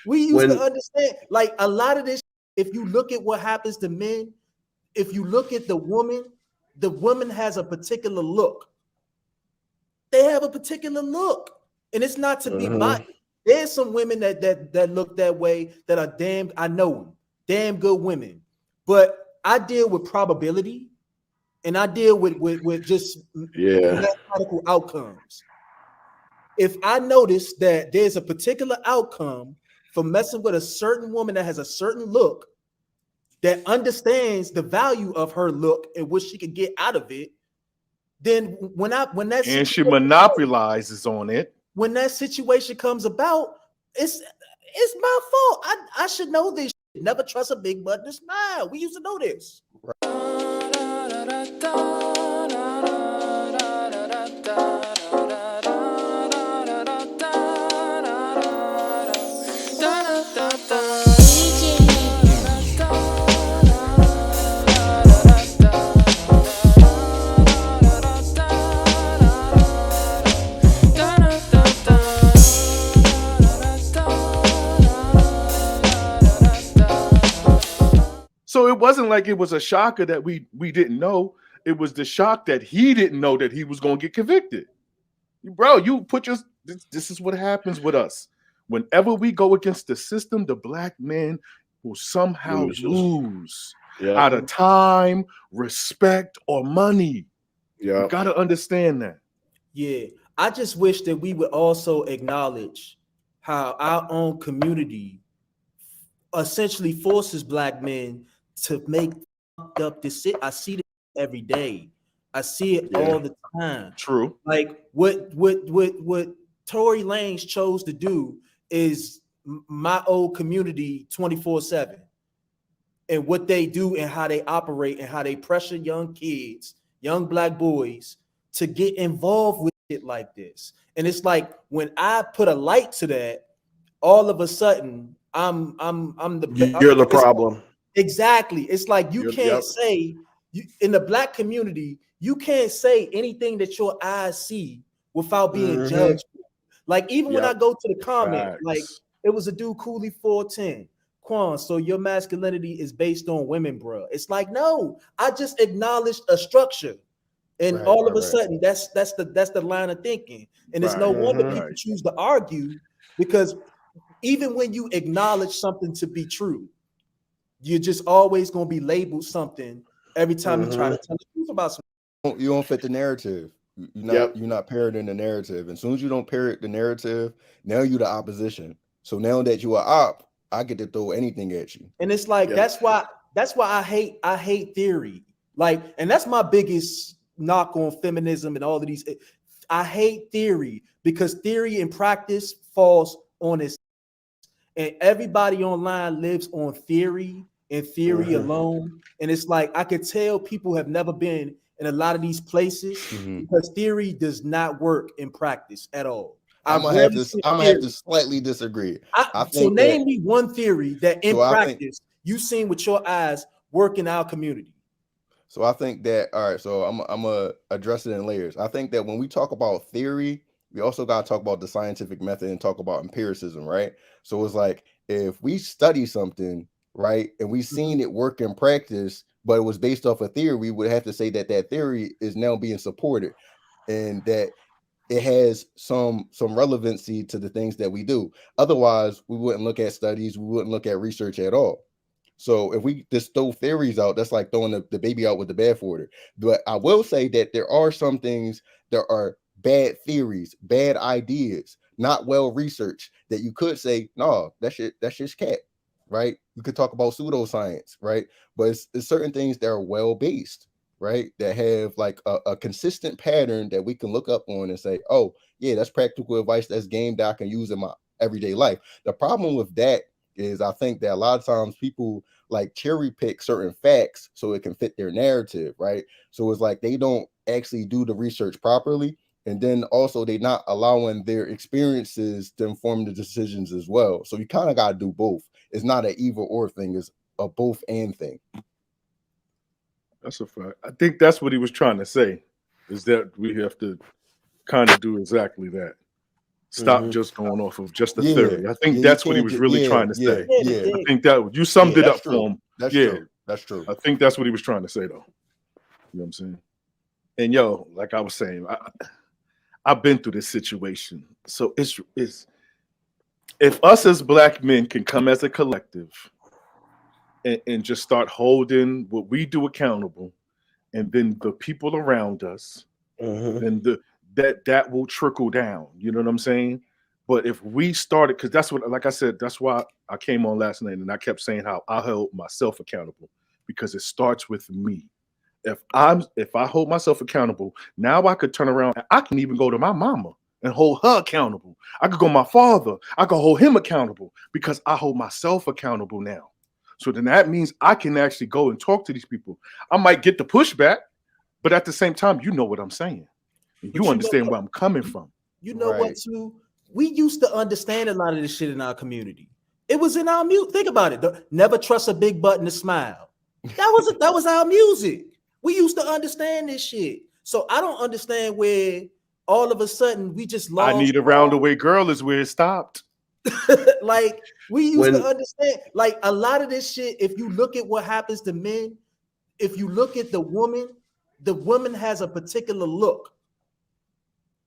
We used to understand, like a lot of this. If you look at what happens to men, if you look at the woman has a particular look. They have a particular look, and it's not to be biased. There's some women that look that way that are damn. I know them, damn good women, but I deal with probability, and I deal with just mathematical outcomes. If I notice that there's a particular outcome for messing with a certain woman that has a certain look, that understands the value of her look and what she can get out of it, then when that And she situation monopolizes on it. when that situation comes about, it's my fault. I should know this. Never trust a big butt to smile. We used to know this. So it wasn't like it was a shocker that we didn't know. It was the shock that he didn't know that he was going to get convicted. Bro, you put your this is what happens with us. Whenever we go against the system, the black men will somehow lose out of time, respect, or money. Yeah. You got to understand that. Yeah. I just wish that we would also acknowledge how our own community essentially forces black men to make up decisions. I see it every day. I see it all the time. True. Like what Tory Lanez chose to do is my old community 24/7, and what they do and how they operate and how they pressure young kids, young black boys to get involved with it like this. And it's like when I put a light to that, all of a sudden I'm you're the problem. Exactly. It's like you can't say in the black community, you can't say anything that your eyes see without being judged. Like even when I go to the comment, like it was a dude Cooley 410. Quan, so your masculinity is based on women, bro. It's like, no, I just acknowledged a structure. And all of a sudden, that's the line of thinking. And it's no wonder people choose to argue, because even when you acknowledge something to be true, you're just always going to be labeled something every time you try to tell the truth about something. You don't fit the narrative. You're not parroting the narrative. As soon as you don't parrot the narrative, now you're the opposition. So now that you are op, I get to throw anything at you. And it's like that's why I hate theory. Like, and that's my biggest knock on feminism and all of these. I hate theory because theory and practice falls on its, and everybody online lives on theory and theory alone. And it's like I could tell people have never been in a lot of these places because theory does not work in practice at all. I'm gonna have to slightly disagree. So name me one theory that in practice you've seen with your eyes work in our community. So I think that, all right, so I'm gonna address it in layers. I think that when we talk about theory, we also got to talk about the scientific method and talk about empiricism, right? So it's like if we study something, right, and we've seen it work in practice, but it was based off a theory, we would have to say that that theory is now being supported and that it has some relevancy to the things that we do. Otherwise, we wouldn't look at studies, we wouldn't look at research at all. So if we just throw theories out, that's like throwing the baby out with the bathwater. But I will say that there are some things that are bad theories, bad ideas, not well researched, that you could say, no, that's just cat, right? You could talk about pseudoscience, right? But it's certain things that are well based, right? That have like a consistent pattern that we can look up on and say, oh, yeah, that's practical advice, that's game that I can use in my everyday life. The problem with that is I think that a lot of times people like cherry pick certain facts so it can fit their narrative, right? So it's like they don't actually do the research properly. And then also they're not allowing their experiences to inform the decisions as well. So you kind of got to do both. It's not an either or thing, it's a both and thing. That's a fact. I think that's what he was trying to say, is that we have to kind of do exactly that. Stop just going off of just the Yeah. theory. I think Yeah, that's you what he can't was ju- really yeah, trying to yeah, say. yeah. I think that you summed Yeah, it that's up true. for him. That's Yeah. true. That's true. I think that's what he was trying to say, though. You know what I'm saying? And yo, like I was saying, I've been through this situation. So it's if us as black men can come as a collective and just start holding what we do accountable, and then the people around us, then that will trickle down. You know what I'm saying? But if we started, because that's what, like I said, that's why I came on last night and I kept saying how I held myself accountable, because it starts with me. If I hold myself accountable, now I could turn around and I can even go to my mama and hold her accountable. I could go to my father, I could hold him accountable because I hold myself accountable now. So then that means I can actually go and talk to these people. I might get the pushback, but at the same time, you know what I'm saying. You understand where I'm coming from. You know what, too? We used to understand a lot of this shit in our community. It was in our music. Think about it. Never trust a big button to smile. That was our music. We used to understand this shit. So I don't understand where all of a sudden we just lost. I Need a Roundaway Girl is where it stopped. Like we used to understand, like a lot of this shit. If you look at what happens to men, if you look at the woman has a particular look.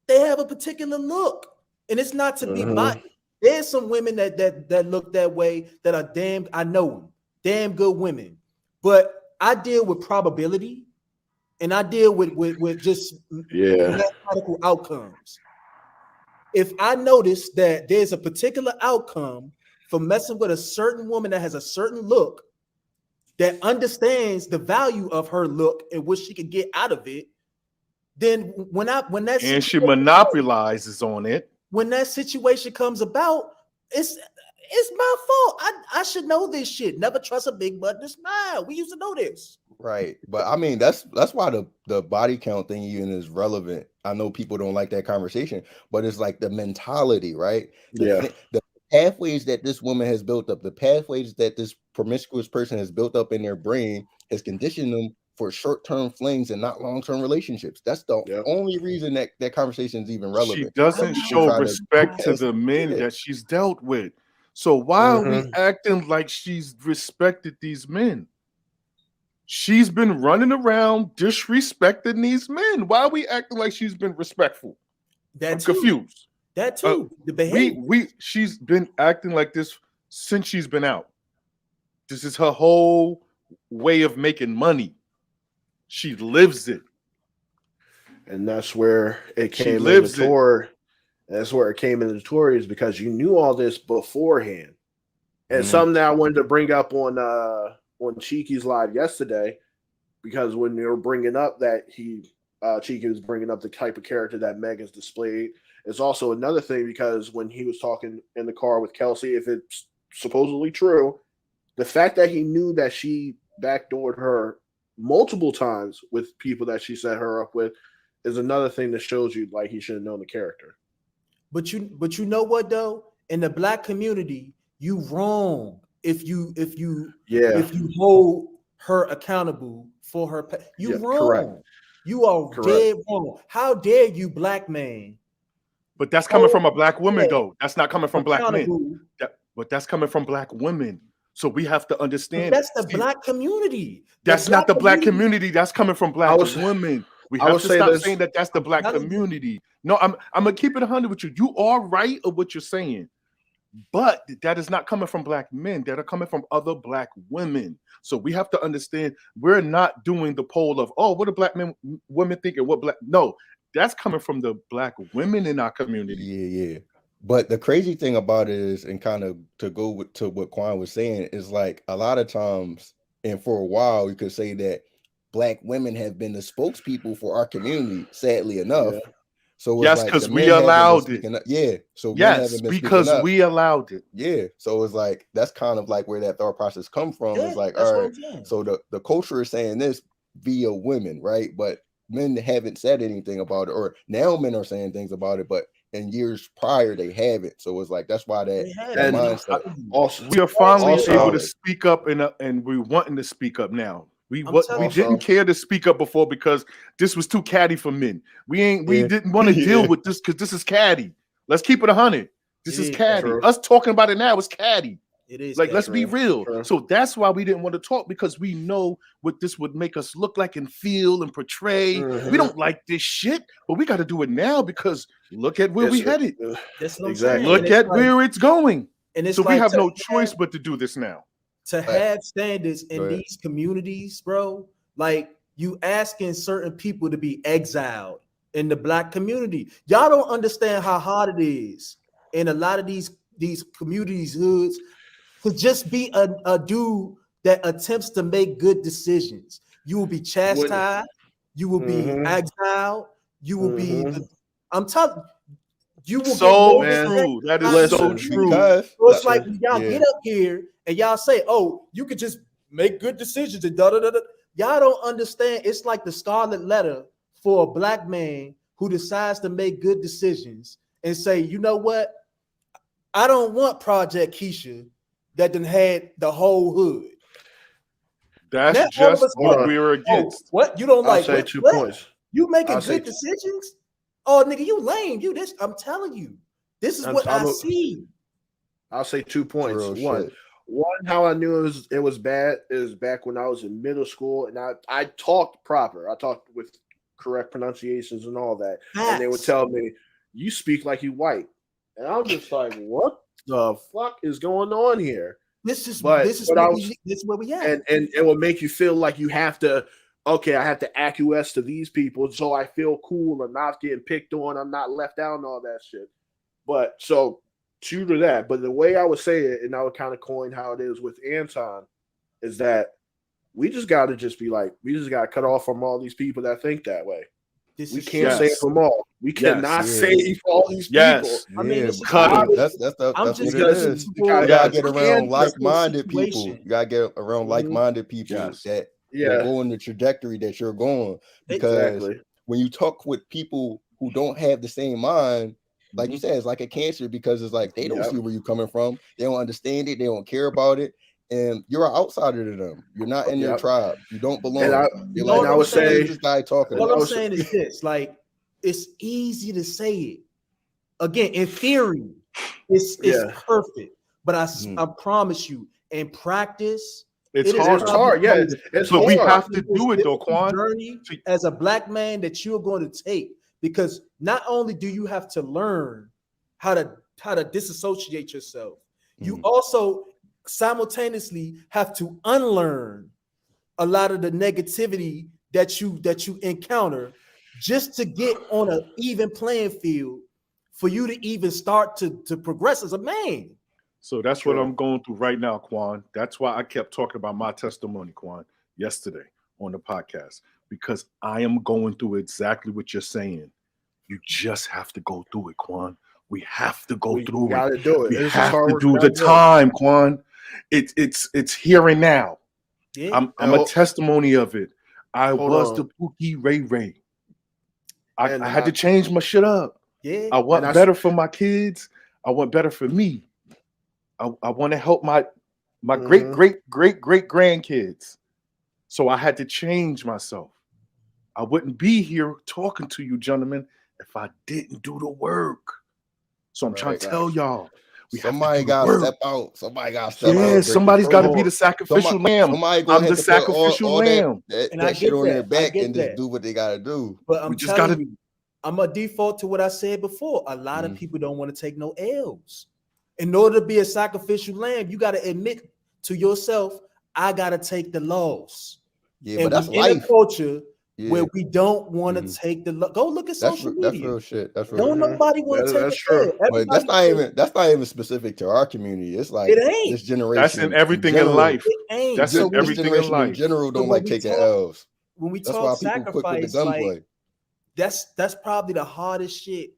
They have a particular look, and it's not to be biased. There's some women that look that way that are I know them, damn good women. But I deal with probability, and I deal with just mathematical outcomes. If I notice that there's a particular outcome for messing with a certain woman that has a certain look, that understands the value of her look and what she can get out of it, then when that and she monopolizes on it. When that situation comes about, it's my fault. I should know this shit. Never trust a big button to smile. We used to know this. Right. But I mean, that's why the body count thing even is relevant. I know people don't like that conversation, but it's like the mentality, right? The pathways that this woman has built up, the pathways that this promiscuous person has built up in their brain has conditioned them for short-term flings and not long-term relationships. That's the only reason that conversation is even relevant. She doesn't show respect to the men that she's dealt with. So why are we acting like she's respected these men? She's been running around disrespecting these men. Why are we acting like she's been respectful? I'm confused. That too. The behavior. She's been acting like this since she's been out. This is her whole way of making money. She lives it. And that's where it came in the tour. That's where it came in the Tory, is because you knew all this beforehand. And something that I wanted to bring up on Cheeky's live yesterday, because when they were bringing up that Cheeky was bringing up the type of character that Meg has displayed, it's also another thing because when he was talking in the car with Kelsey, if it's supposedly true, the fact that he knew that she backdoored her multiple times with people that she set her up with is another thing that shows you like he should have known the character. But you know what though? In the black community, you wrong if you hold her accountable for her. You wrong. Correct. You are dead wrong. How dare you, black man? But that's coming from a black woman, though. That's not coming from black men. But that's coming from black women. So we have to understand. But that's the black community. That's not the black community. That's coming from black women. We have to stop saying that that's the black community. No, I'm gonna keep it 100 with you. You are right of what you're saying, but that is not coming from black men. That are coming from other black women. So we have to understand we're not doing the poll of what do black women think and what black. No, that's coming from the black women in our community. Yeah. But the crazy thing about it is, and kind of to go to what Quan was saying, is like a lot of times, and for a while, you could say that black women have been the spokespeople for our community, sadly enough. Yeah. So yes, because we allowed it. Yeah. So yes, because we allowed it. Yeah. So it's like that's kind of like where that thought process come from. It's like, all right, so the culture is saying this via women, right? But men haven't said anything about it, or now men are saying things about it, but in years prior they haven't. So it's like that's why that mindset. Also, we are finally able to speak up, and we're wanting to speak up now. We didn't care to speak up before because this was too catty for men. We didn't want to deal with this because this is catty. Let's keep it 100. This is catty. true. Us talking about it now is catty. It is Like, catty. let's be real. True. So that's why we didn't want to talk, because we know what this would make us look like and feel and portray. Mhm. We don't like this shit, but we got to do it now because look at where we headed. That's what I'm Exactly. saying. Look And it's at like- where it's going. and it's So we like have to no choice but to do this now. to have standards in Go ahead. these communities, bro. Like, you asking certain people to be exiled in the black community. Y'all don't understand how hard it is in a lot of these communities, hoods, to just be a dude that attempts to make good decisions. You will be chastised. You will be Mhm. exiled. You will be. Mhm. I'm telling you, will So get more true. That is Listen, so true. Because so it's like when y'all Yeah. get up here and y'all say, "Oh, you could just make good decisions," and da da da da. Y'all don't understand. It's like the scarlet letter for a black man who decides to make good decisions and say, "You know what? I don't want Project Keisha that done had the whole hood." That's Now, all of just a what sudden- we're Oh, against. what you don't I'll like? say What? 2 What? points. You making I'll say good two. decisions? Oh, nigga, you lame. You this? I'm telling you, this is I'm what I talking- see. I'll say 2 points. real One, shit. how I knew it was bad is back when I was in middle school, and I talked proper. I talked with correct pronunciations and all that, and they would Facts. tell me, "You speak like you white," and I'm just like, "What the fuck is going on here?" This is But- this is but where I we, was- this is where we at. And it will make you feel like you have to. Okay, I have to acquiesce to these people, so I feel cool. I'm not getting picked on. I'm not left out and all that shit. But so true to that. But the way I would say it, and I would kind of coin how it is with Anton, is that we just got to just be like, we just got to cut off from all these people that think that way. This We is can't Yes. save them all. We Yes. cannot Yeah. save all these Yes. people. I mean, Yeah, it's just cut how it. it- that's I'm what just it because is. looking you gotta- You gotta Yeah. get around And- like-minded people. situation. You gotta get around like-minded people Yes. that will Yeah, go in the trajectory that you're going. Because exactly. when you talk with people who don't have the same mind, like you said, it's like a cancer, because it's like they don't Yep. see where you're coming from. They don't understand it. They don't care about it. And you're an outsider to them. You're not in their Yep. tribe. You don't belong. And I, You're all like, I'm what saying- is this guy talking all All about? I'm was- saying is this: like, it's easy to say it. Again, in theory, it's Yeah. perfect. But I Mhm. I promise you, in practice, It's it is hard. It's hard. Yeah, it's But we hard. have to do it though, This Quan. journey See- as a black man that you're going to take, because not only do you have to learn how to disassociate yourself, you Mhm. also simultaneously have to unlearn a lot of the negativity that you encounter just to get on an even playing field for you to even start to progress as a man. So that's what True. I'm going through right now, Quan. That's why I kept talking about my testimony, Quan, yesterday on the podcast, because I am going through exactly what you're saying. You just have to go through it, Quan. We have to go We through it. gotta do it. We This is have hard to work, do gotta the do it. time, Quan. It's here and now. Yeah. I'm And a hold- testimony of it. I Hold was on. the Pookie Ray Ray. And I had to change my shit up. yeah. I want And I- better for my kids. I want better for me. I want to help my Mhm. great grandkids. So I had to change myself. I wouldn't be here talking to you, gentlemen, if I didn't do the work. So I'm trying to Right. tell y'all, we have to Somebody do the gotta work. step out. Somebody gotta step out. Yeah, break the somebody's got to code. be the sacrificial lamb. Somebody gonna I'm have the to put sacrificial all lamb. And I that shit get on their that. I back get and just that. do what they gotta do. But I'm We just telling gotta- you, I'm a default to what I said before. A lot of Mhm. people don't want to take no L's. In order to be a sacrificial lamb, you got to admit to yourself, I got to take the loss. Yeah, And but that's we're in a life. culture Yeah, where we don't want to Mhm. take the go look at social that's media. real shit. That's real. Don't shit. nobody want to take That's it. true. But that's not even specific to our community. It's like It ain't. this generation. That's in everything in general. life. It ain't. That's So in when, This everything in generation in life. general don't when like we taking talk- L's. when we That's why talk people quick with the sacrifice, like gunplay. that's probably the hardest shit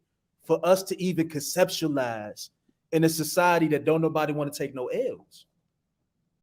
for us to even conceptualize in a society that don't nobody want to take no L's.